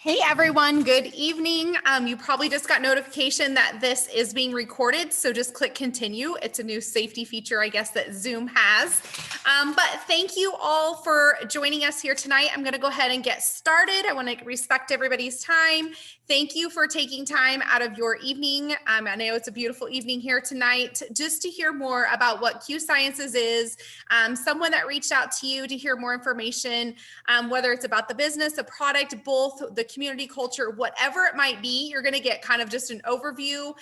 Hey everyone, good evening. You probably just got notification that this is being recorded, so just click continue. It's a new safety feature, I guess, that Zoom has. But thank you all for joining us here tonight. I'm going to go ahead and get started. I want to respect everybody's time. Thank you for taking time out of your evening. I know it's a beautiful evening here tonight just to hear more about what Q Sciences is, someone that reached out to you to hear more information, whether it's about the business, a product, both the community culture, whatever it might be. You're going to get kind of just an overview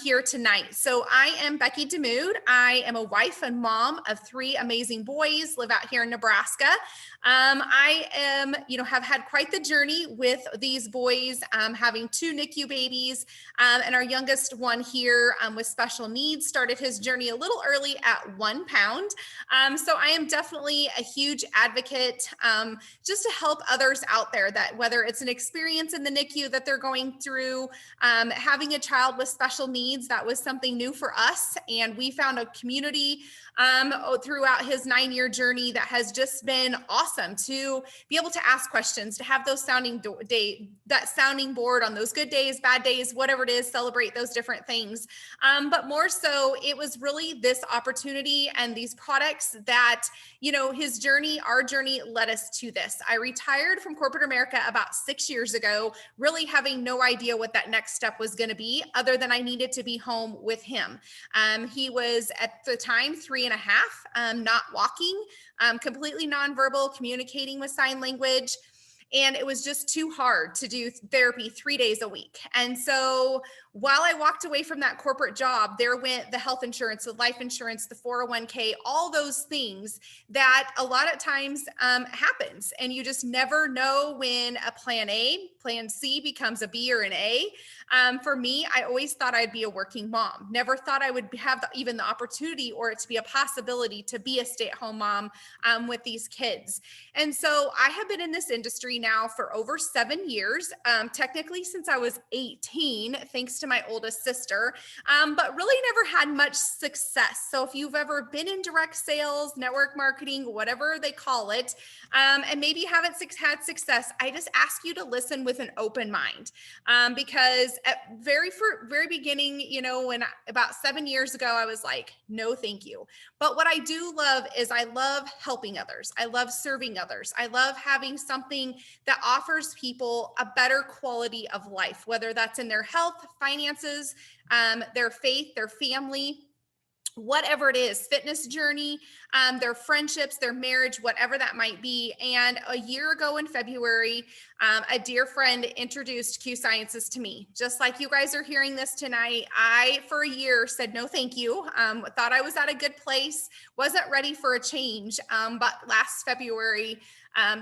here tonight. So I am Becky DaMoude. I am a wife and mom of 3 amazing boys, live out here in Nebraska. I am, have had quite the journey with these boys, having 2 NICU babies, and our youngest one here with special needs started his journey a little early at 1 pound. So I am definitely a huge advocate just to help others out there, that whether it's an experience in the NICU that they're going through, having a child with special needs, that was something new for us. And we found a community throughout his 9-year journey that has just been awesome to be able to ask questions, to have those sounding board on those good days, bad days, whatever it is, celebrate those different things. But more so, it was really this opportunity and these products that, his journey, our journey led us to this. I retired from corporate America about 6 years ago, really having no idea what that next step was going to be, other than I needed to be home with him. He was at the time 3.5, not walking, completely nonverbal, communicating with sign language. And it was just too hard to do therapy 3 days a week. And so while I walked away from that corporate job, there went the health insurance, the life insurance, the 401k, all those things that a lot of times happens. And you just never know when a plan C becomes a B or an A. For me, I always thought I'd be a working mom. Never thought I would have even the opportunity or it to be a possibility to be a stay-at-home mom with these kids. And so I have been in this industry now for over 7 years, technically since I was 18, thanks to my oldest sister, but really never had much success. So if you've ever been in direct sales, network marketing, whatever they call it, and maybe haven't had success, I just ask you to listen with an open mind, because at very beginning, when about 7 years ago, I was like, no, thank you. But what I do love is I love helping others. I love serving others. I love having something that offers people a better quality of life, whether that's in their health, finances, their faith, their family, whatever it is, fitness journey, their friendships, their marriage, whatever that might be. And a year ago in February, a dear friend introduced Q Sciences to me. Just like you guys are hearing this tonight, I, for a year, said no thank you. Thought I was at a good place, wasn't ready for a change. But last February,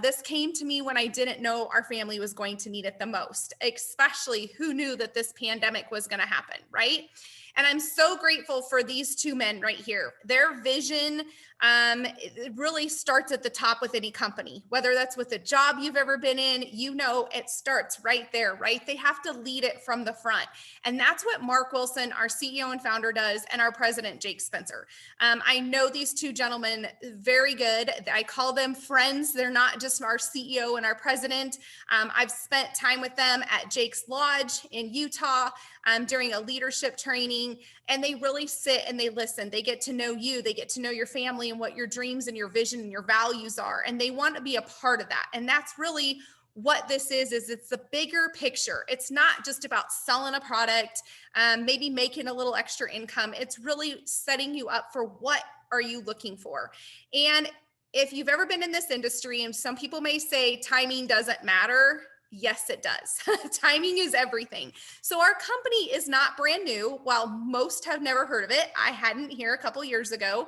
this came to me when I didn't know our family was going to need it the most, especially who knew that this pandemic was going to happen, right? And I'm so grateful for these 2 men right here. Their vision it really starts at the top with any company, whether that's with a job you've ever been in, it starts right there, right? They have to lead it from the front. And that's what Mark Wilson, our CEO and founder, does, and our president, Jake Spencer. I know these 2 gentlemen very good. I call them friends. They're not just our CEO and our president. I've spent time with them at Jake's Lodge in Utah during a leadership training, and they really sit and they listen. They get to know you. They get to know your family and what your dreams and your vision and your values are. And they want to be a part of that. And that's really what this is it's the bigger picture. It's not just about selling a product, maybe making a little extra income. It's really setting you up for what are you looking for. And if you've ever been in this industry, and some people may say timing doesn't matter, yes, it does. Timing is everything. So our company is not brand new. While most have never heard of it, I hadn't here a couple years ago.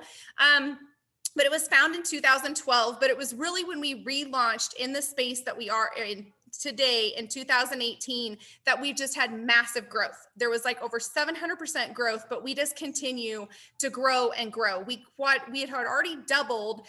But it was found in 2012, but it was really when we relaunched in the space that we are in today in 2018 that we've just had massive growth. There was like over 700% growth, but we just continue to grow and grow. We had already doubled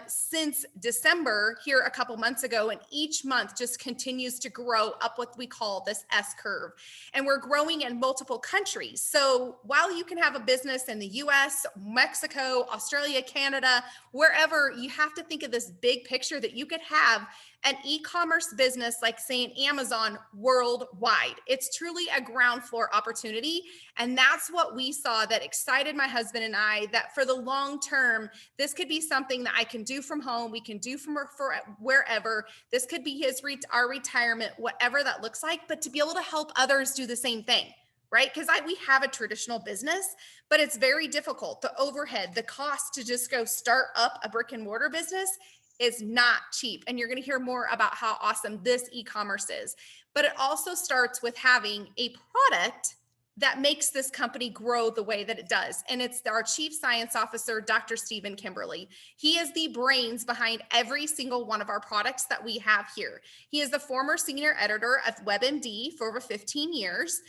since December here a couple months ago, and each month just continues to grow up what we call this S curve. And we're growing in multiple countries. So while you can have a business in the US, Mexico, Australia, Canada, wherever, you have to think of this big picture that you could have an e-commerce business business like, say, in Amazon worldwide. It's truly a ground floor opportunity. And that's what we saw that excited my husband and I, that for the long term, this could be something that I can do from home. We can do from wherever. This could be our retirement, whatever that looks like, but to be able to help others do the same thing. Right? Because we have a traditional business, but it's very difficult. The overhead, the cost to just go start up a brick and mortar business is not cheap. And you're going to hear more about how awesome this e-commerce is. But it also starts with having a product that makes this company grow the way that it does. And it's our Chief Science Officer, Dr. Stephen Kimberly. He is the brains behind every single one of our products that we have here. He is the former senior editor of WebMD for over 15 years.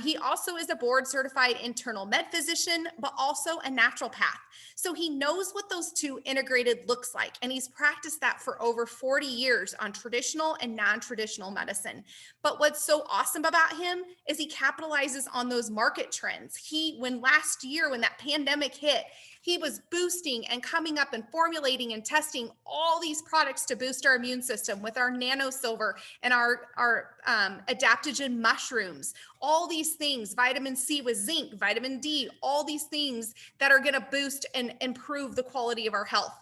He also is a board certified internal med physician, but also a naturopath. So he knows what those two integrated looks like. And he's practiced that for over 40 years on traditional and non-traditional medicine. But what's so awesome about him is he capitalizes on those market trends. When last year, when that pandemic hit, he was boosting and coming up and formulating and testing all these products to boost our immune system with our nano silver and our adaptogen mushrooms, all these things, vitamin C with zinc, vitamin D, all these things that are going to boost and improve the quality of our health.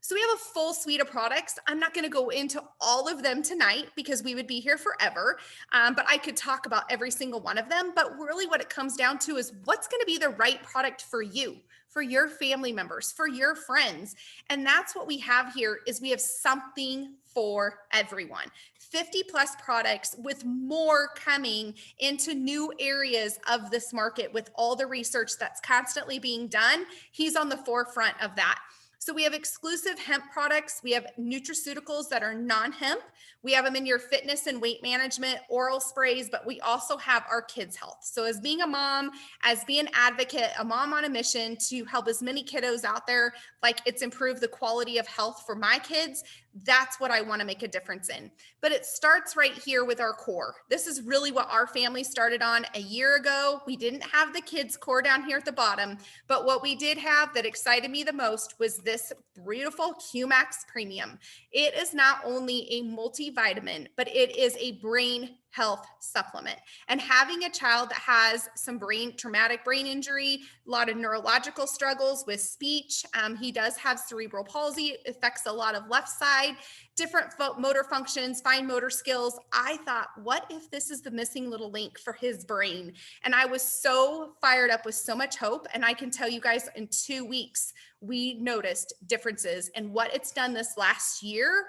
So we have a full suite of products. I'm not going to go into all of them tonight because we would be here forever, but I could talk about every single one of them. But really what it comes down to is what's going to be the right product for you, for your family members, for your friends. And that's what we have here is we have something for everyone. 50 plus products with more coming into new areas of this market with all the research that's constantly being done. He's on the forefront of that. So we have exclusive hemp products. We have nutraceuticals that are non-hemp. We have them in your fitness and weight management, oral sprays, but we also have our kids' health. So as being a mom, as being an advocate, a mom on a mission to help as many kiddos out there, like it's improved the quality of health for my kids, that's what I want to make a difference in. But it starts right here with our core. This is really what our family started on a year ago. We didn't have the kids' core down here at the bottom, but what we did have that excited me the most was this beautiful Qmax Premium. It is not only a multivitamin, but it is a brain health supplement. And having a child that has some traumatic brain injury, a lot of neurological struggles with speech, he does have cerebral palsy, it affects a lot of left side, different motor functions, fine motor skills. I thought, what if this is the missing little link for his brain? And I was so fired up with so much hope. And I can tell you guys in 2 weeks, we noticed differences. And what it's done this last year,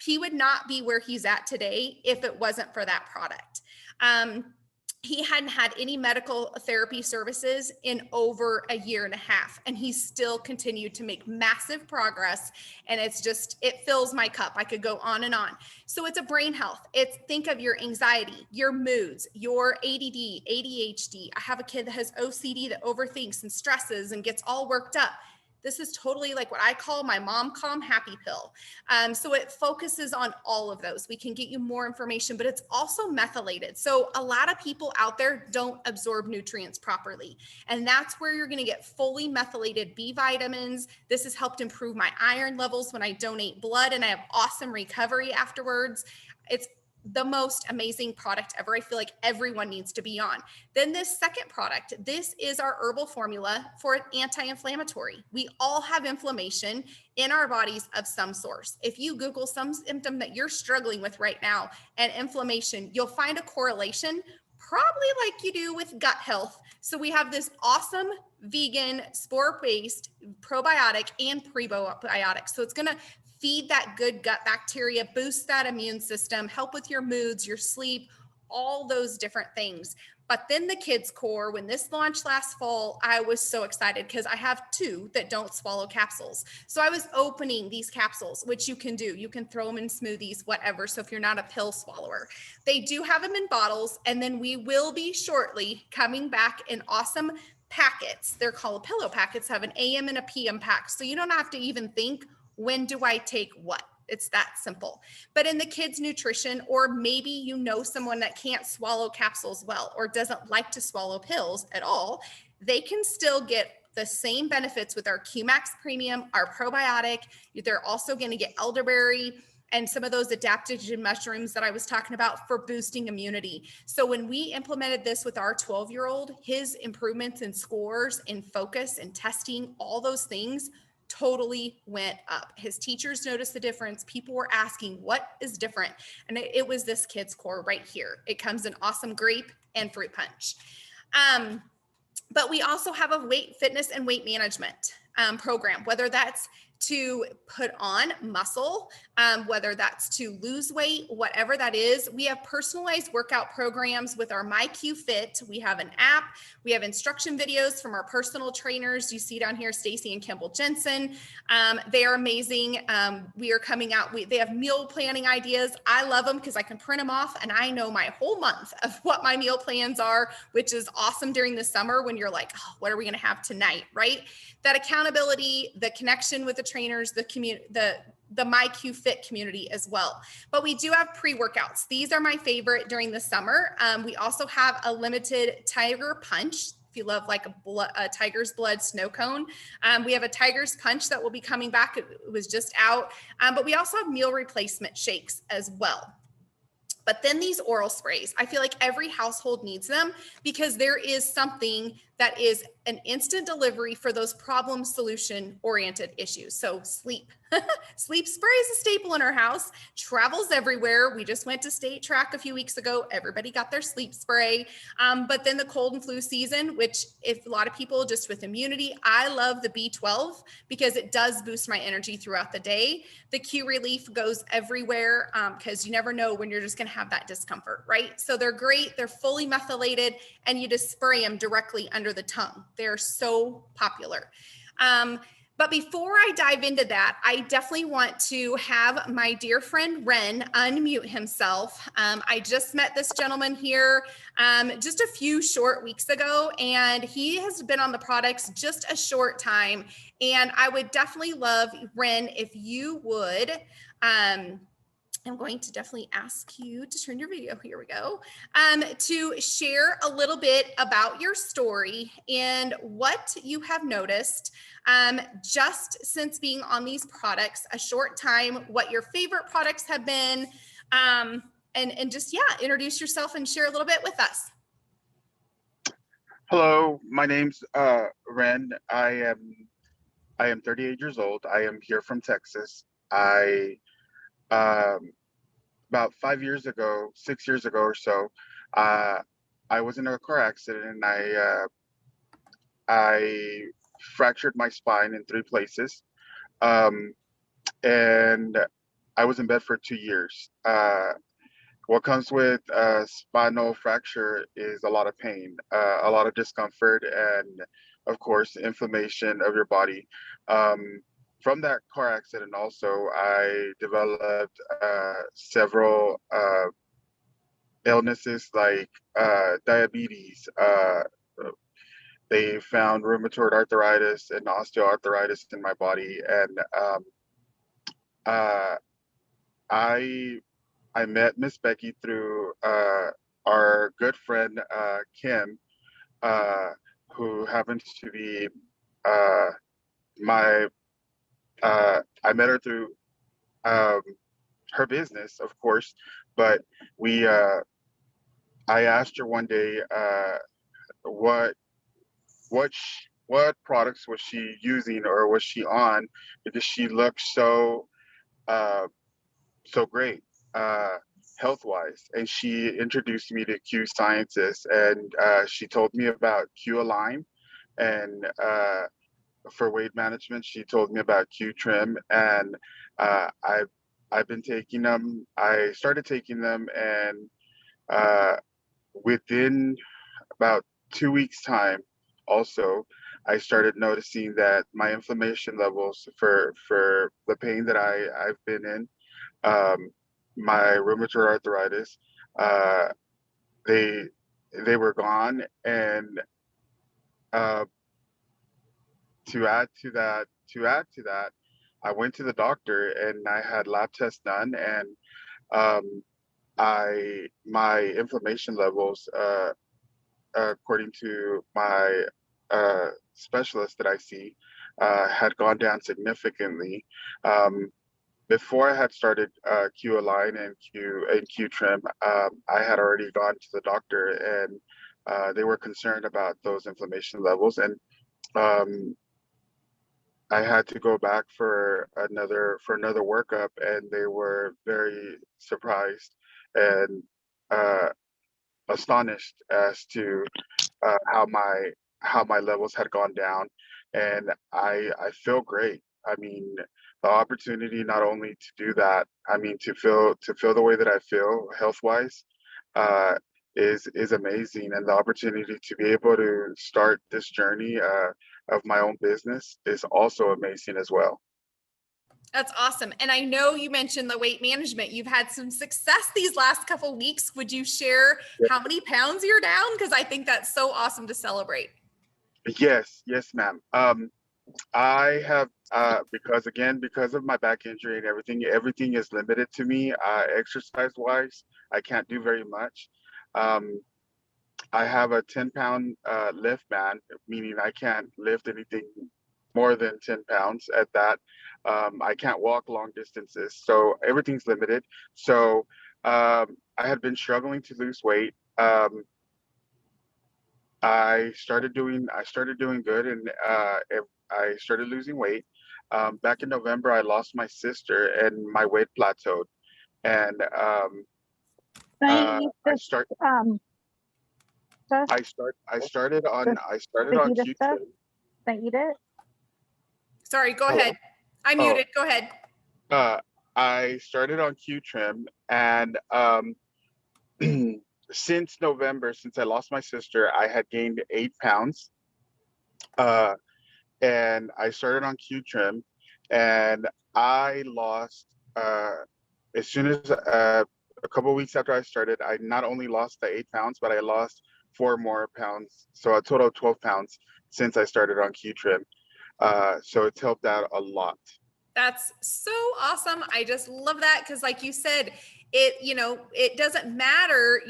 he would not be where he's at today if it wasn't for that product. He hadn't had any medical therapy services in over a year and a half, and he still continued to make massive progress. And it fills my cup. I could go on and on. So it's a brain health. Think of your anxiety, your moods, your ADD, ADHD. I have a kid that has OCD that overthinks and stresses and gets all worked up. This is totally like what I call my mom calm happy pill. So it focuses on all of those. We can get you more information, but it's also methylated. So a lot of people out there don't absorb nutrients properly. And that's where you're going to get fully methylated B vitamins. This has helped improve my iron levels when I donate blood, and I have awesome recovery afterwards. It's the most amazing product ever. I feel like everyone needs to be on. Then this second product, this is our herbal formula for anti-inflammatory. We all have inflammation in our bodies of some source. If you Google some symptom that you're struggling with right now and inflammation, you'll find a correlation, probably like you do with gut health. So we have this awesome vegan spore-based probiotic and prebiotic. So it's going to feed that good gut bacteria, boost that immune system, help with your moods, your sleep, all those different things. But then the kids' core, when this launched last fall, I was so excited because I have 2 that don't swallow capsules. So I was opening these capsules, which you can do. You can throw them in smoothies, whatever. So if you're not a pill swallower, they do have them in bottles. And then we will be shortly coming back in awesome packets. They're called pillow packets, have an AM and a PM pack. So you don't have to even think, when do I take what? It's that simple. But in the kids' nutrition, or maybe you know someone that can't swallow capsules well or doesn't like to swallow pills at all, they can still get the same benefits with our Qmax Premium, our probiotic. They're also going to get elderberry, and some of those adaptogen mushrooms that I was talking about for boosting immunity. So when we implemented this with our 12-year-old, his improvements in scores, in focus, and testing, all those things totally went up. His teachers noticed the difference. People were asking, what is different? And it was this kid's core right here. It comes in awesome grape and fruit punch. But we also have a weight fitness and weight management program, whether that's to put on muscle, whether that's to lose weight, whatever that is. We have personalized workout programs with our MyQFit. We have an app. We have instruction videos from our personal trainers. You see down here, Stacy and Kimball Jensen. They are amazing. We are coming out. They have meal planning ideas. I love them because I can print them off and I know my whole month of what my meal plans are, which is awesome during the summer when you're like, oh, what are we going to have tonight, right? That accountability, the connection with the trainers, the community, the MyQFit community as well. But we do have pre-workouts. These are my favorite during the summer. We also have a limited Tiger Punch. If you love like a tiger's blood snow cone, we have a tiger's punch that will be coming back. It was just out, but we also have meal replacement shakes as well. But then these oral sprays, I feel like every household needs them because there is something that is an instant delivery for those problem solution oriented issues. So sleep. Sleep spray is a staple in our house, travels everywhere. We just went to State Track a few weeks ago. Everybody got their sleep spray. But then the cold and flu season, which if a lot of people just with immunity, I love the B12 because it does boost my energy throughout the day. The Q Relief goes everywhere because you never know when you're just going to have that discomfort, right? So they're great. They're fully methylated and you just spray them directly under the tongue. They're so popular. But before I dive into that, I definitely want to have my dear friend Ren unmute himself. I just met this gentleman here just a few short weeks ago, and he has been on the products just a short time. And I would definitely love, Ren, if you would, I'm going to definitely ask you to turn your video, here we go, to share a little bit about your story and what you have noticed just since being on these products a short time, what your favorite products have been, and just, yeah, introduce yourself and share a little bit with us. Hello, my name's Ren. I am 38 years old. I am here from Texas. About 5 years ago, 6 years ago or so, I was in a car accident and I fractured my spine in 3 places, and I was in bed for 2 years. What comes with a spinal fracture is a lot of pain, a lot of discomfort, and of course, inflammation of your body. From that car accident, also, I developed several illnesses like diabetes. They found rheumatoid arthritis and osteoarthritis in my body, and uh, I I met Miss Becky through our good friend Kim, uh, who happens to be uh, my. I met her through um, her business, of course, but we. I asked her one day what what products was she using or was she on because she looked uh, so great health wise, and she introduced me to Q Sciences, and she told me about Q Align, and for weight management she told me about Q Trim, and I've been taking them. I started taking them, and uh, within about 2 weeks time also I started noticing that my inflammation levels for the pain that I've been in, um, my rheumatoid arthritis, uh, they they were gone, and uh, to add to that, I went to the doctor and I had lab tests done, and um, I my inflammation levels, according to my specialist that I see, had gone down significantly. Um, before I had started Q Align and Q Trim, I had already gone to the doctor, and they were concerned about those inflammation levels, and um, I had to go back for another workup, and they were very surprised and uh, astonished as to how my levels had gone down, and I feel great. I mean, the opportunity not only to do that, I mean, to feel the way that I feel health wise, uh, is amazing, and the opportunity to be able to start this journey of my own business is also amazing as well. That's awesome. And I know you mentioned the weight management. You've had some success these last couple weeks. Would you share how many pounds you're down? Because I think that's so awesome to celebrate. Yes, yes, ma'am. I have because of my back injury and everything is limited to me. Exercise wise, I can't do very much. Um, I have a 10-pound lift band, meaning I can't lift anything more than 10 pounds at that. I can't walk long distances, so everything's limited. So I had been struggling to lose weight. I started doing good, and I started losing weight. Back in November, I lost my sister, and my weight plateaued. And Can you I just start just I started the on heat stuff Q-tip. that you did? Sorry, go Hello. ahead. I Oh, muted. Go ahead. I started on Q-trim, and since November, since I lost my sister, I had gained 8 pounds. Uh, and I started on Q Trim, and I lost as soon as a couple of weeks after I started. I not only lost the 8 pounds, but I lost 4 more pounds, so a total of 12 pounds since I started on Q Trim. So it's helped out a lot. That's so awesome. I just love that because, like you said, it doesn't matter.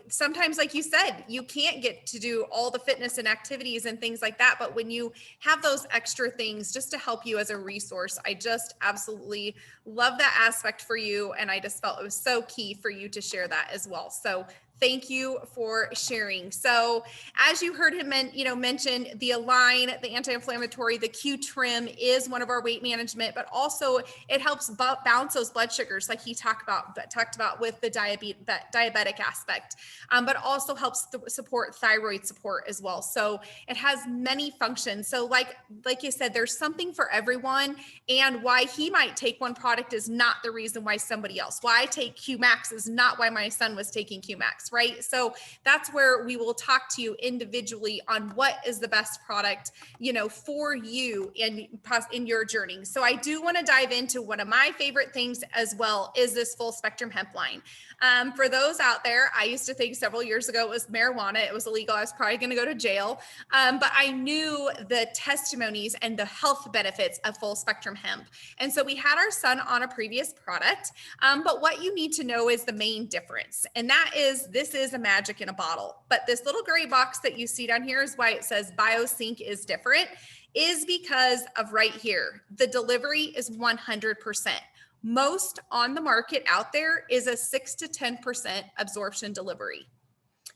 Sometimes, like you said, you can't get to do all the fitness and activities and things like that. But when you have those extra things just to help you as a resource, I just absolutely love that aspect for you. And I just felt it was so key for you to share that as well. So thank you for sharing. So as you heard him mention the Align, the anti-inflammatory, the Q Trim is one of our weight management, but also it helps balance those blood sugars like he talked about with the diabetic aspect, but also helps support thyroid support as well. So it has many functions. So like you said, there's something for everyone, and why he might take one product is not the reason why somebody else. Why I take Q Max is not why my son was taking Q Max, right? So that's where we will talk to you individually on what is the best product, for you in your journey. So I do want to dive into one of my favorite things as well is this full spectrum hemp line. For those out there, I used to think several years ago it was marijuana. It was illegal. I was probably going to go to jail. But I knew the testimonies and the health benefits of full spectrum hemp. And so we had our son on a previous product. But what you need to know is the main difference. And that is, this is a magic in a bottle. But this little gray box that you see down here is why it says BioSync is different, is because of right here. The delivery is 100%. Most on the market out there is a 6 to 10% absorption delivery.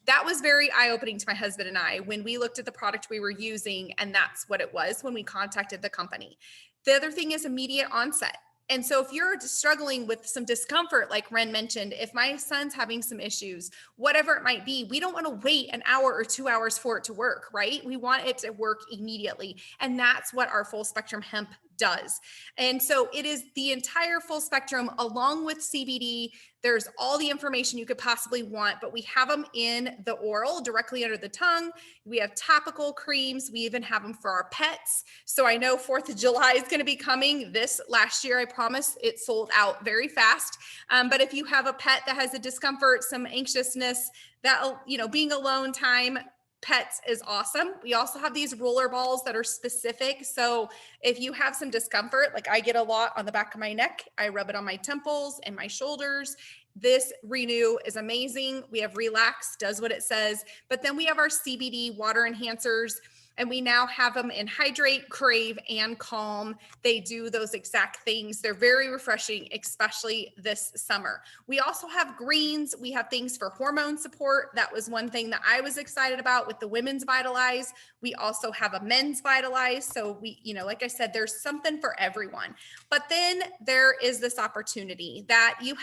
That was very eye-opening to my husband and I when we looked at the product we were using, and that's what it was when we contacted the company. The other thing is immediate onset. And so if you're struggling with some discomfort, like Ren mentioned, if my son's having some issues, whatever it might be, we don't want to wait an hour or 2 hours for it to work, right? We want it to work immediately. And that's what our full spectrum hemp does. And so it is the entire full spectrum along with CBD. There's all the information you could possibly want, but we have them in the oral directly under the tongue. We have topical creams. We even have them for our pets. So I know 4th of July is going to be coming. This last year, I promise it sold out very fast. But if you have a pet that has a discomfort, some anxiousness, that, being alone time, pets is awesome. We also have these roller balls that are specific. So if you have some discomfort, like I get a lot on the back of my neck, I rub it on my temples and my shoulders. This Renew is amazing. We have Relax, does what it says. But then we have our CBD water enhancers. And we now have them in Hydrate, Crave, and Calm. They do those exact things. They're very refreshing, especially this summer. We also have greens. We have things for hormone support. That was one thing that I was excited about with the women's Vitalize. We also have a men's Vitalize. So we, like I said, there's something for everyone. But then there is this opportunity that you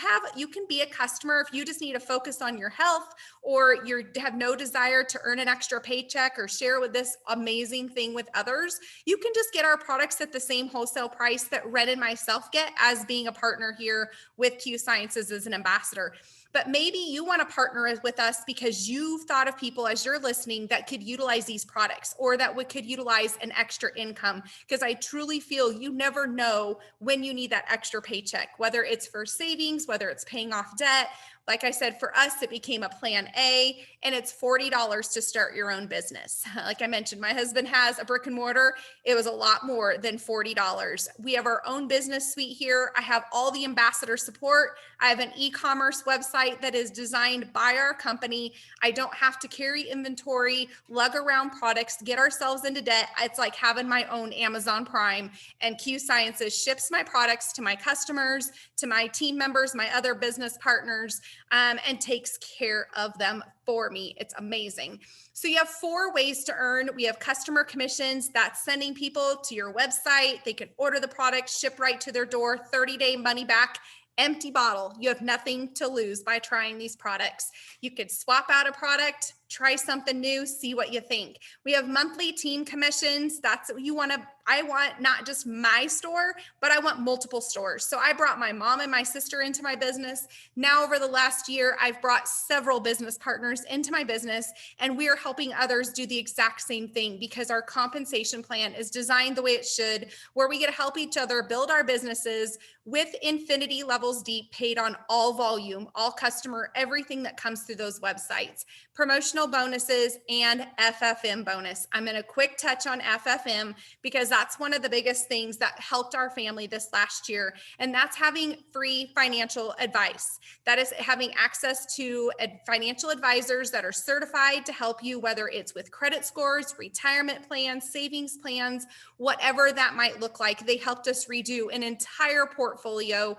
can be a customer if you just need to focus on your health, or you have no desire to earn an extra paycheck or share with this amazing thing with others. You can just get our products at the same wholesale price that Red and myself get as being a partner here with Q Sciences as an ambassador. But maybe you want to partner with us because you've thought of people as you're listening that could utilize these products, or that could utilize an extra income. Because I truly feel you never know when you need that extra paycheck, whether it's for savings, whether it's paying off debt. Like I said, for us, it became a plan A, and it's $40 to start your own business. Like I mentioned, my husband has a brick and mortar. It was a lot more than $40. We have our own business suite here. I have all the ambassador support. I have an e-commerce website that is designed by our company. I don't have to carry inventory, lug around products, get ourselves into debt. It's like having my own Amazon Prime, and Q Sciences ships my products to my customers, to my team members, my other business partners, and takes care of them for me. It's amazing. So you have 4 ways to earn. We have customer commissions. That's sending people to your website. They can order the product, ship right to their door, 30-day money back. Empty bottle. You have nothing to lose by trying these products. You could swap out a product, try something new, see what you think. We have monthly team commissions. That's what you want to, I want not just my store, but I want multiple stores. So I brought my mom and my sister into my business. Now over the last year, I've brought several business partners into my business, and we are helping others do the exact same thing because our compensation plan is designed the way it should, where we get to help each other build our businesses with infinity levels deep, paid on all volume, all customer, everything that comes through those websites, promotional bonuses, and FFM bonus. I'm going to quick touch on FFM because that's one of the biggest things that helped our family this last year. And that's having free financial advice. That is having access to financial advisors that are certified to help you, whether it's with credit scores, retirement plans, savings plans, whatever that might look like. They helped us redo an entire portfolio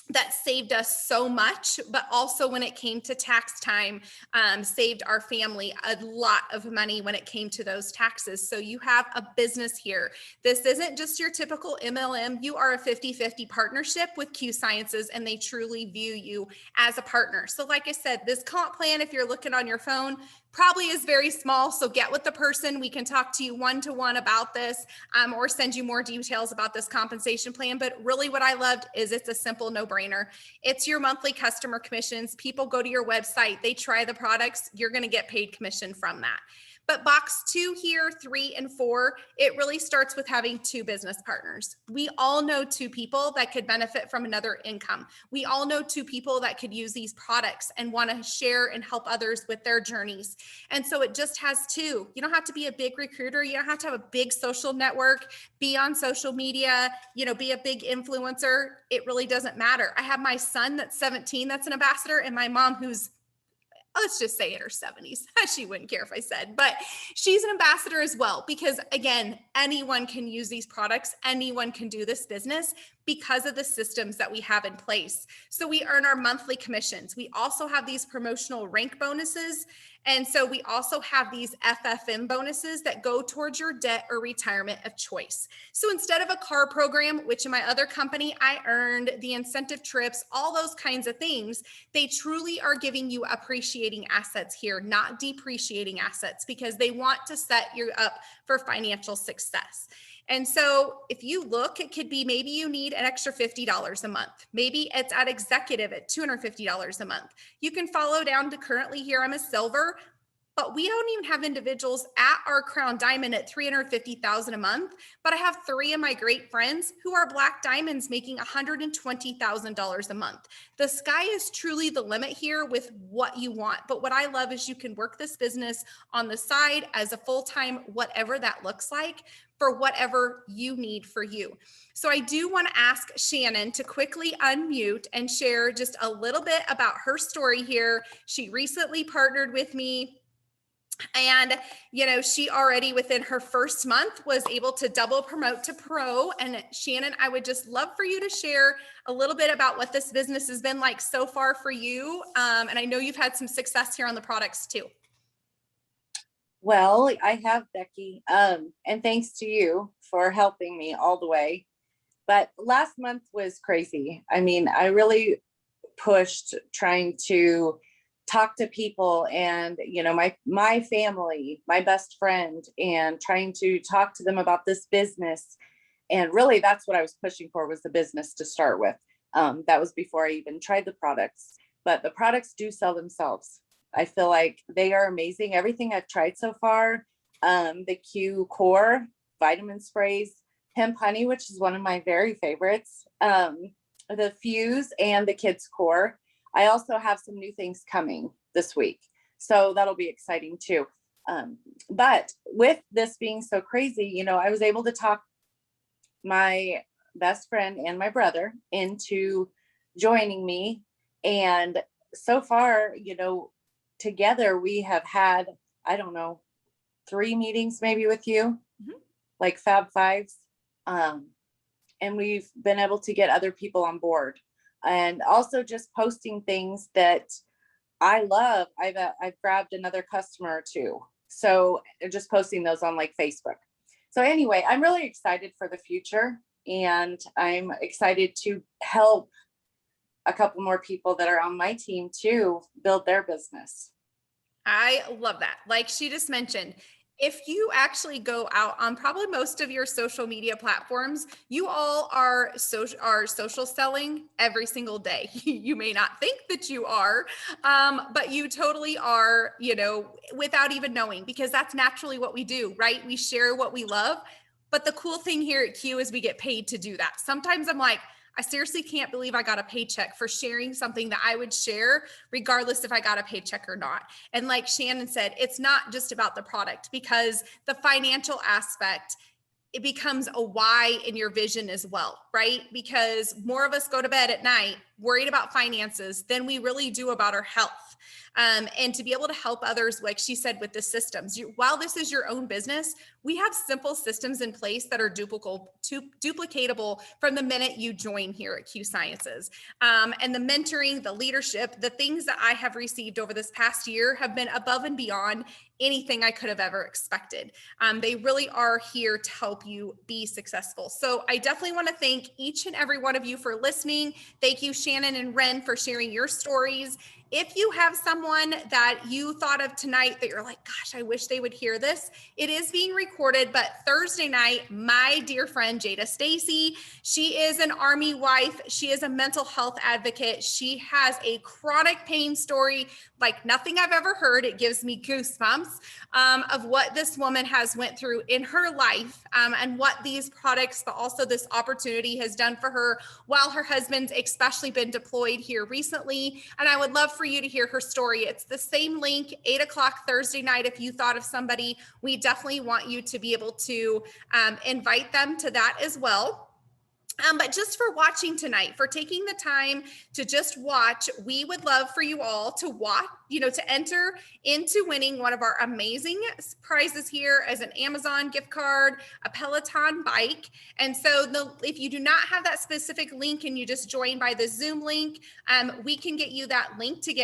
that saved us so much, but also when it came to tax time, saved our family a lot of money when it came to those taxes. So you have a business here. This isn't just your typical MLM. You are a 50-50 partnership with Q Sciences, and they truly view you as a partner. So like I said, this comp plan, if you're looking on your phone, probably is very small. So get with the person. We can talk to you one-to-one about this, or send you more details about this compensation plan. But really what I loved is it's a simple no-brainer. It's your monthly customer commissions. People go to your website, they try the products, you're going to get paid commission from that. But box 2 here, 3 and 4, it really starts with having 2 business partners. We all know 2 people that could benefit from another income. We all know 2 people that could use these products and want to share and help others with their journeys. And so it just has 2. You don't have to be a big recruiter. You don't have to have a big social network, be on social media, be a big influencer. It really doesn't matter. I have my son that's 17, that's an ambassador, and my mom who's, let's just say in her 70s. She wouldn't care if I said, but she's an ambassador as well, because again, anyone can use these products. Anyone can do this business because of the systems that we have in place. So we earn our monthly commissions. We also have these promotional rank bonuses. And so we also have these FFM bonuses that go towards your debt or retirement of choice. So instead of a car program, which in my other company, I earned the incentive trips, all those kinds of things, they truly are giving you appreciating assets here, not depreciating assets, because they want to set you up for financial success. And so if you look, it could be maybe you need an extra $50 a month. Maybe it's at executive at $250 a month. You can follow down to currently here, I'm a silver, but we don't even have individuals at our crown diamond at $350,000 a month. But I have 3 of my great friends who are black diamonds making $120,000 a month. The sky is truly the limit here with what you want. But what I love is you can work this business on the side as a full-time, whatever that looks like, for whatever you need for you. So I do want to ask Shannon to quickly unmute and share just a little bit about her story here. She recently partnered with me. And, she already within her first month was able to double promote to pro. And Shannon, I would just love for you to share a little bit about what this business has been like so far for you. And I know you've had some success here on the products too. Well, I have, Becky, and thanks to you for helping me all the way. But last month was crazy. I mean, I really pushed trying to talk to people and, my family, my best friend, and trying to talk to them about this business. And really, that's what I was pushing for, was the business to start with. That was before I even tried the products, but the products do sell themselves. I feel like they are amazing. Everything I've tried so far, the Q Core vitamin sprays, hemp honey, which is one of my very favorites, the Fuse, and the Kids Core. I also have some new things coming this week, so that'll be exciting too. But with this being so crazy, I was able to talk my best friend and my brother into joining me. And so far, together we have had, I don't know, 3 meetings maybe with you, like Fab Fives. And we've been able to get other people on board, and also just posting things that I love. I've grabbed another customer or 2. So just posting those on like Facebook. So anyway, I'm really excited for the future, and I'm excited to help a couple more people that are on my team to build their business. I love that. Like she just mentioned, if you actually go out on probably most of your social media platforms, you all are social selling every single day. You may not think that you are, but you totally are, without even knowing, because that's naturally what we do, right? We share what we love. But the cool thing here at Q is we get paid to do that. Sometimes I'm like, I seriously can't believe I got a paycheck for sharing something that I would share regardless if I got a paycheck or not. And like Shannon said, it's not just about the product, because the financial aspect, it becomes a why in your vision as well, right? Because more of us go to bed at night worried about finances than we really do about our health. And to be able to help others, like she said, with the systems, while this is your own business, we have simple systems in place that are duplicatable from the minute you join here at Q Sciences. And the mentoring, the leadership, the things that I have received over this past year have been above and beyond anything I could have ever expected. They really are here to help you be successful. So I definitely want to thank each and every one of you for listening. Thank you, Shannon and Ren, for sharing your stories. If you have someone that you thought of tonight that you're like, gosh, I wish they would hear this, it is being recorded. But Thursday night, my dear friend Jada Stacy, she is an Army wife. She is a mental health advocate. She has a chronic pain story like nothing I've ever heard. It gives me goosebumps of what this woman has went through in her life, and what these products, but also this opportunity has done for her while her husband's especially been deployed here recently. And I would love for you to hear her story. It's the same link, 8:00 Thursday night. If you thought of somebody, we definitely want you to be able to invite them to that as well. But just for watching tonight, for taking the time to just watch, we would love for you all to watch, to enter into winning one of our amazing prizes here as an Amazon gift card, a Peloton bike. And so if you do not have that specific link and you just join by the Zoom link, we can get you that link to get